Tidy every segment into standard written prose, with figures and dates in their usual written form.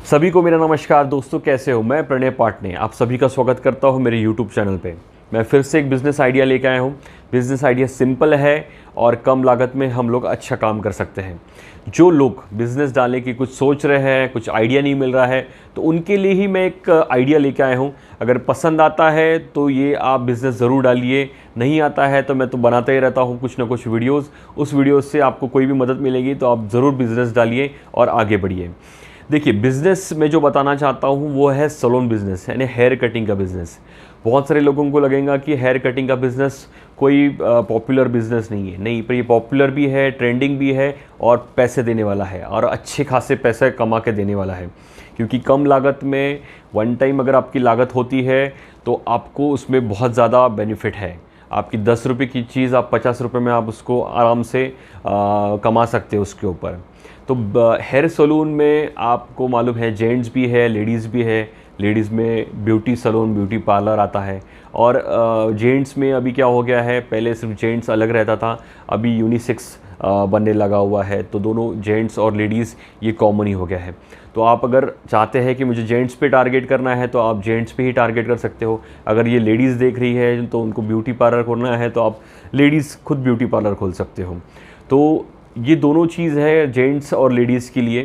सभी को मेरा नमस्कार दोस्तों, कैसे हो। मैं प्रणय पाटने आप सभी का स्वागत करता हूं मेरे YouTube चैनल पे। मैं फिर से एक बिज़नेस आइडिया लेकर आया हूं। बिज़नेस आइडिया सिंपल है और कम लागत में हम लोग अच्छा काम कर सकते हैं। जो लोग बिज़नेस डालने की कुछ सोच रहे हैं, कुछ आइडिया नहीं मिल रहा है, तो उनके लिए ही मैं एक आइडिया लेकर आया हूँ। अगर पसंद आता है तो ये आप बिज़नेस ज़रूर डालिए, नहीं आता है तो मैं तो बनाता ही रहता हूँ कुछ ना कुछ वीडियोज़। उस वीडियोज़ से आपको कोई भी मदद मिलेगी तो आप ज़रूर बिज़नेस डालिए और आगे बढ़िए। देखिए, बिज़नेस में जो बताना चाहता हूँ वो है सैलून बिज़नेस, यानी हेयर कटिंग का बिज़नेस। बहुत सारे लोगों को लगेगा कि हेयर कटिंग का बिज़नेस कोई पॉपुलर बिज़नेस नहीं है। नहीं, पर ये पॉपुलर भी है, ट्रेंडिंग भी है और पैसे देने वाला है और अच्छे खासे पैसे कमा के देने वाला है। क्योंकि कम लागत में वन टाइम अगर आपकी लागत होती है तो आपको उसमें बहुत ज़्यादा बेनिफिट है। आपकी 10 रुपये की चीज़ आप 50 रुपये में आप उसको आराम से कमा सकते हो उसके ऊपर। तो हेयर सैलून में आपको मालूम है जेंट्स भी है, लेडीज़ भी है। लेडीज़ में ब्यूटी सैलून, ब्यूटी पार्लर आता है और जेंट्स में अभी क्या हो गया है, पहले सिर्फ जेंट्स अलग रहता था, अभी यूनिसेक्स बनने लगा हुआ है। तो दोनों जेंट्स और लेडीज़ ये कॉमन ही हो गया है। तो आप अगर चाहते हैं कि मुझे जेंट्स पे टारगेट करना है तो आप जेंट्स पे ही टारगेट कर सकते हो। अगर ये लेडीज़ देख रही है तो उनको ब्यूटी पार्लर खोलना है तो आप लेडीज़ खुद ब्यूटी पार्लर खोल सकते हो। तो ये दोनों चीज़ है जेंट्स और लेडीज़ के लिए।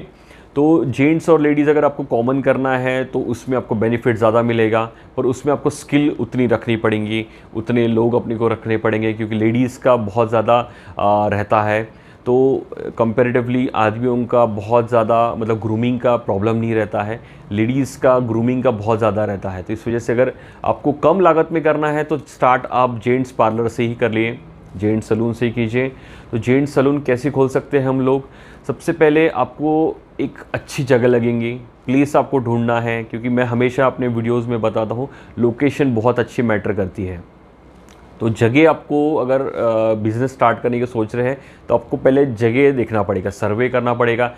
तो जेंट्स और लेडीज़ अगर आपको कॉमन करना है तो उसमें आपको बेनिफिट ज़्यादा मिलेगा, पर उसमें आपको स्किल उतनी रखनी पड़ेंगी, उतने लोग अपने को रखने पड़ेंगे, क्योंकि लेडीज़ का बहुत ज़्यादा रहता है। तो कंपैरेटिवली आदमियों का बहुत ज़्यादा मतलब ग्रूमिंग का प्रॉब्लम नहीं रहता है, लेडीज़ का ग्रूमिंग का बहुत ज़्यादा रहता है। तो इस वजह से अगर आपको कम लागत में करना है तो स्टार्ट आप जेंट्स पार्लर से ही कर लिए, जेंट्स सैलून से ही कीजिए। तो जेंट्स सैलून कैसे खोल सकते हैं हम लोग? सबसे पहले आपको एक अच्छी जगह लगेंगी, प्लेस आपको ढूंढना है, क्योंकि मैं हमेशा अपने वीडियोस में बताता हूँ लोकेशन बहुत अच्छी मैटर करती है। तो जगह आपको अगर बिज़नेस स्टार्ट करने की सोच रहे हैं तो आपको पहले जगह देखना पड़ेगा, सर्वे करना पड़ेगा,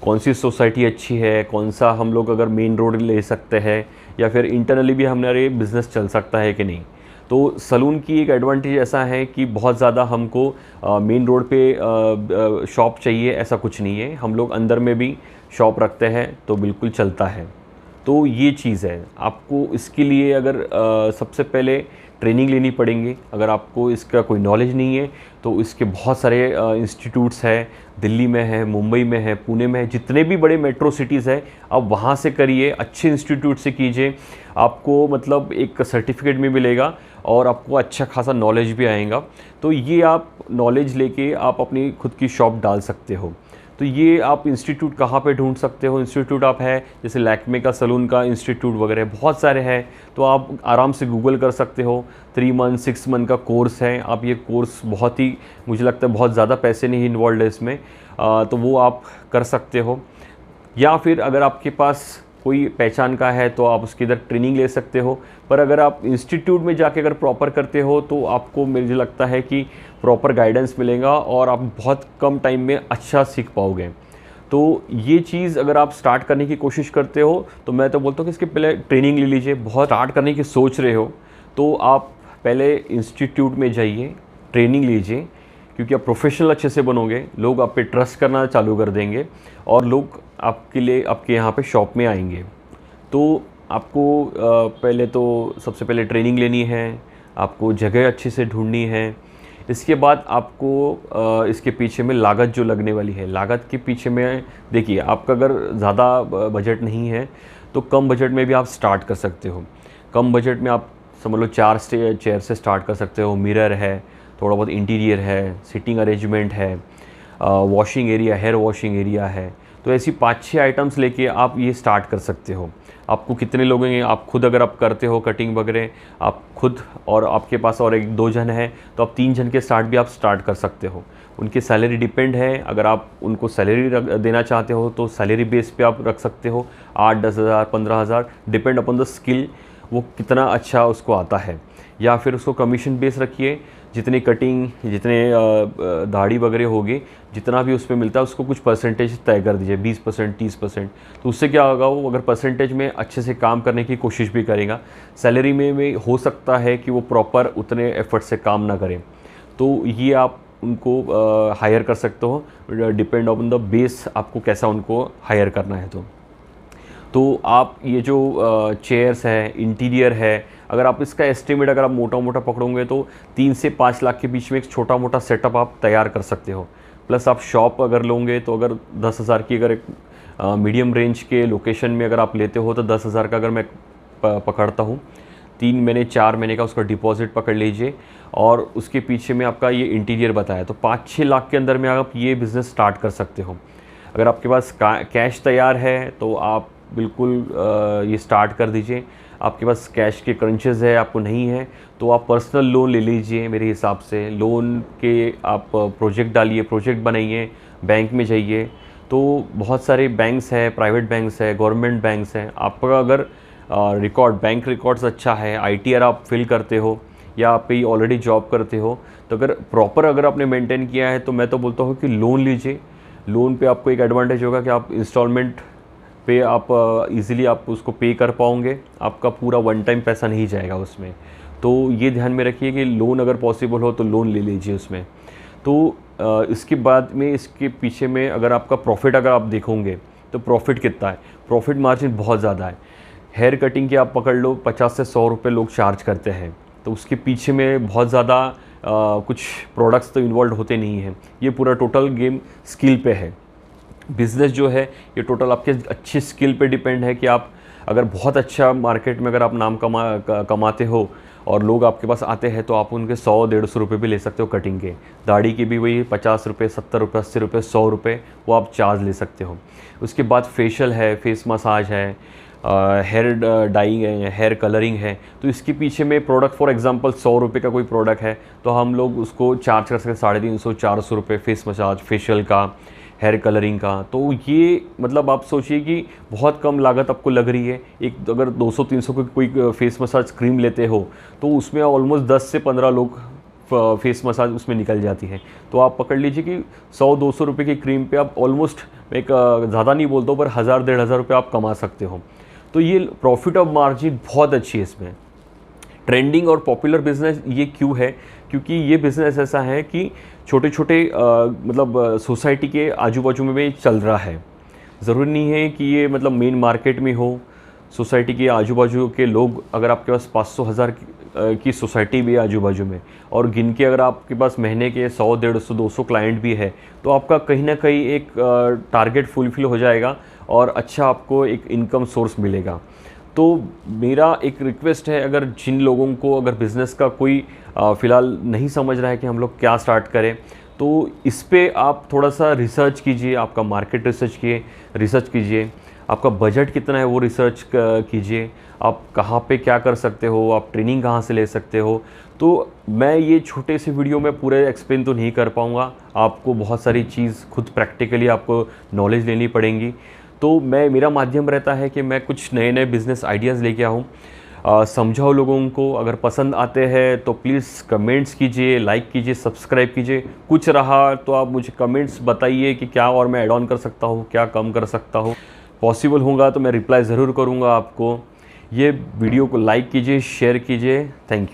कौन सी सोसाइटी अच्छी है, कौन सा हम लोग अगर मेन रोड ले सकते हैं या फिर इंटरनली भी हमारे बिज़नेस चल सकता है कि नहीं। तो सैलून की एक एडवांटेज ऐसा है कि बहुत ज़्यादा हमको मेन रोड पे शॉप चाहिए ऐसा कुछ नहीं है, हम लोग अंदर में भी शॉप रखते हैं तो बिल्कुल चलता है। तो ये चीज़ है, आपको इसके लिए अगर सबसे पहले ट्रेनिंग लेनी पड़ेंगी। अगर आपको इसका कोई नॉलेज नहीं है तो इसके बहुत सारे इंस्टीट्यूट्स हैं, दिल्ली में है, मुंबई में है, पुणे में है, जितने भी बड़े मेट्रो सिटीज़ है आप वहाँ से करिए, अच्छे इंस्टीट्यूट से कीजिए। आपको मतलब एक सर्टिफिकेट भी मिलेगा और आपको अच्छा खासा नॉलेज भी आएगा। तो ये आप नॉलेज लेके आप अपनी खुद की शॉप डाल सकते हो। तो ये आप इंस्टीट्यूट कहाँ पे ढूंढ सकते हो? इंस्टीट्यूट आप है जैसे लैक्मे का सैलून का इंस्टीट्यूट वगैरह बहुत सारे हैं, तो आप आराम से गूगल कर सकते हो। 3 मंथ 6 मंथ का कोर्स है। आप ये कोर्स बहुत ही, मुझे लगता है बहुत ज़्यादा पैसे नहीं इन्वॉल्व है इसमें, तो वो आप कर सकते हो। या फिर अगर आपके पास कोई पहचान का है तो आप उसकी इधर ट्रेनिंग ले सकते हो। पर अगर आप इंस्टीट्यूट में जाके अगर प्रॉपर करते हो तो आपको मुझे लगता है कि प्रॉपर गाइडेंस मिलेगा और आप बहुत कम टाइम में अच्छा सीख पाओगे। तो ये चीज़ अगर आप स्टार्ट करने की कोशिश करते हो तो मैं तो बोलता हूँ कि इसके पहले ट्रेनिंग ले लीजिए। बहुत स्टार्ट करने की सोच रहे हो तो आप पहले इंस्टीट्यूट में जाइए, ट्रेनिंग लीजिए, क्योंकि आप प्रोफेशनल अच्छे से बनोगे, लोग आप पे ट्रस्ट करना चालू कर देंगे और लोग आपके लिए आपके यहाँ पे शॉप में आएंगे। तो आपको पहले तो सबसे पहले ट्रेनिंग लेनी है, आपको जगह अच्छे से ढूंढनी है। इसके बाद आपको इसके पीछे में लागत जो लगने वाली है, लागत के पीछे में देखिए, आपका अगर ज़्यादा बजट नहीं है तो कम बजट में भी आप स्टार्ट कर सकते हो। कम बजट में आप समझ लो 4 चेयर से स्टार्ट कर सकते हो। मिरर है, थोड़ा बहुत इंटीरियर है, सिटिंग अरेंजमेंट है, washing area, hair washing area है। तो ऐसी 5-6 आइटम्स लेके आप ये स्टार्ट कर सकते हो। आपको कितने लोग हैं, आप खुद अगर आप करते हो कटिंग वगैरह, आप खुद और आपके पास और 1-2 जन है तो आप 3 जन के साथ भी आप स्टार्ट कर सकते हो। उनकी सैलरी डिपेंड है, अगर आप उनको सैलरी देना चाहते हो तो सैलरी बेस पे आप रख सकते हो 8-10 हज़ार 15 हज़ार, डिपेंड अपॉन द स्किल, वो कितना अच्छा उसको आता है। या फिर उसको कमीशन बेस रखिए, जितनी कटिंग, जितने दाढ़ी वगैरह होगी, जितना भी उसमें मिलता है उसको कुछ परसेंटेज तय कर दीजिए, 20% 30%। तो उससे क्या होगा, वो अगर परसेंटेज में अच्छे से काम करने की कोशिश भी करेगा, सैलरी में भी हो सकता है कि वो प्रॉपर उतने एफर्ट से काम ना करें। तो ये आप उनको हायर कर सकते हो, डिपेंड ऑन द बेस आपको कैसा उनको हायर करना है। तो आप ये जो चेयर्स है, इंटीरियर है, अगर आप इसका एस्टिमेट अगर आप मोटा मोटा पकड़ोगे तो 3 से 5 लाख के बीच में एक छोटा मोटा सेटअप आप तैयार कर सकते हो। प्लस आप शॉप अगर लोगे तो अगर 10,000 की अगर एक मीडियम रेंज के लोकेशन में अगर आप लेते हो तो 10,000 का अगर मैं पकड़ता हूँ, 3 महीने 4 महीने का उसका डिपॉजिट पकड़ लीजिए और उसके पीछे में आपका ये इंटीरियर बताया, तो 5-6 लाख के अंदर में आप ये बिज़नेस स्टार्ट कर सकते हो। अगर आपके पास कैश तैयार है तो आप बिल्कुल ये स्टार्ट कर दीजिए। आपके पास कैश के क्रंचेस है, आपको नहीं है तो आप पर्सनल लोन ले लीजिए। मेरे हिसाब से लोन के आप प्रोजेक्ट डालिए, प्रोजेक्ट बनाइए, बैंक में जाइए। तो बहुत सारे बैंक्स हैं, प्राइवेट बैंक्स है, गवर्नमेंट बैंक्स हैं। आपका अगर रिकॉर्ड बैंक रिकॉर्ड्स अच्छा है, आईटीआर आप फिल करते हो या आप कहीं ऑलरेडी जॉब करते हो, तो अगर प्रॉपर अगर आपने मेंटेन किया है तो मैं तो बोलता हूँ कि लोन लीजिए। लोन पे आपको एक एडवांटेज होगा कि आप इंस्टॉलमेंट पे आप इजीली आप उसको पे कर पाओगे, आपका पूरा वन टाइम पैसा नहीं जाएगा उसमें। तो ये ध्यान में रखिए कि लोन अगर पॉसिबल हो तो लोन ले लीजिए उसमें। तो इसके बाद में इसके पीछे में अगर आपका प्रॉफिट अगर आप देखोगे तो प्रॉफिट कितना है, प्रॉफिट मार्जिन बहुत ज़्यादा है। हेयर कटिंग की आप पकड़ लो 50 से 100 रुपये लोग चार्ज करते हैं, तो उसके पीछे में बहुत ज़्यादा कुछ प्रोडक्ट्स तो इन्वॉल्व होते नहीं हैं। ये पूरा टोटल गेम स्किल पे है। बिज़नेस जो है ये टोटल आपके अच्छी स्किल पे डिपेंड है कि आप अगर बहुत अच्छा मार्केट में अगर आप नाम कमाते हो और लोग आपके पास आते हैं तो आप उनके 100-150 रुपये भी ले सकते हो कटिंग के। दाढ़ी के भी वही 50 रुपये, 70 रुपये, 80 रुपये, 100 रुपये वो आप चार्ज ले सकते हो। उसके बाद फेशियल है, फेस मसाज है, हेयर डाइंग है, हेयर कलरिंग है। तो इसके पीछे में प्रोडक्ट फॉर एग्जांपल 100 रुपये का कोई प्रोडक्ट है तो हम लोग उसको चार्ज कर सकते हैं 350-400 रुपये फेस मसाज, फेशियल का, हेयर कलरिंग का। तो ये मतलब आप सोचिए कि बहुत कम लागत आपको लग रही है। एक अगर 200-300 की कोई फेस मसाज क्रीम लेते हो तो उसमें ऑलमोस्ट 10 से 15 लोग फेस मसाज उसमें निकल जाती है। तो आप पकड़ लीजिए कि 100-200 रुपये की क्रीम पे आप ऑलमोस्ट, एक ज़्यादा नहीं बोलता हूँ पर 1000-1500 रुपये आप कमा सकते हो। तो ये प्रॉफिट ऑफ मार्जिन बहुत अच्छी है इसमें। ट्रेंडिंग और पॉपुलर बिज़नेस ये क्यों है, क्योंकि ये बिज़नेस ऐसा है कि छोटे छोटे मतलब सोसाइटी के आजू बाजू में भी चल रहा है। ज़रूरी नहीं है कि ये मतलब मेन मार्केट में हो। सोसाइटी के आजू बाजू के लोग, अगर आपके पास 500-1000 की सोसाइटी भी है आजू बाजू में और गिन के अगर आपके पास महीने के 100-150-200 क्लाइंट भी है तो आपका कहीं ना कहीं एक टारगेट फुलफिल हो जाएगा और अच्छा आपको एक इनकम सोर्स मिलेगा। तो मेरा एक रिक्वेस्ट है, अगर जिन लोगों को अगर बिज़नेस का कोई फ़िलहाल नहीं समझ रहा है कि हम लोग क्या स्टार्ट करें, तो इस पे आप थोड़ा सा रिसर्च कीजिए, आपका मार्केट रिसर्च कीजिए, आपका बजट कितना है वो रिसर्च कीजिए, आप कहाँ पे क्या कर सकते हो, आप ट्रेनिंग कहाँ से ले सकते हो। तो मैं ये छोटे से वीडियो में पूरे एक्सप्लेन तो नहीं कर पाऊँगा, आपको बहुत सारी चीज़ खुद प्रैक्टिकली आपको नॉलेज लेनी पड़ेंगी। तो मेरा माध्यम रहता है कि मैं कुछ नए नए बिज़नेस आइडियाज़ लेके आऊँ, समझाओ लोगों को। अगर पसंद आते हैं तो प्लीज़ कमेंट्स कीजिए, लाइक कीजिए, सब्सक्राइब कीजिए। कुछ रहा तो आप मुझे कमेंट्स बताइए कि क्या और मैं ऐड ऑन कर सकता हूँ, क्या कम कर सकता हूँ। पॉसिबल होगा तो मैं रिप्लाई ज़रूर करूँगा आपको। ये वीडियो को लाइक कीजिए, शेयर कीजिए। Thank you.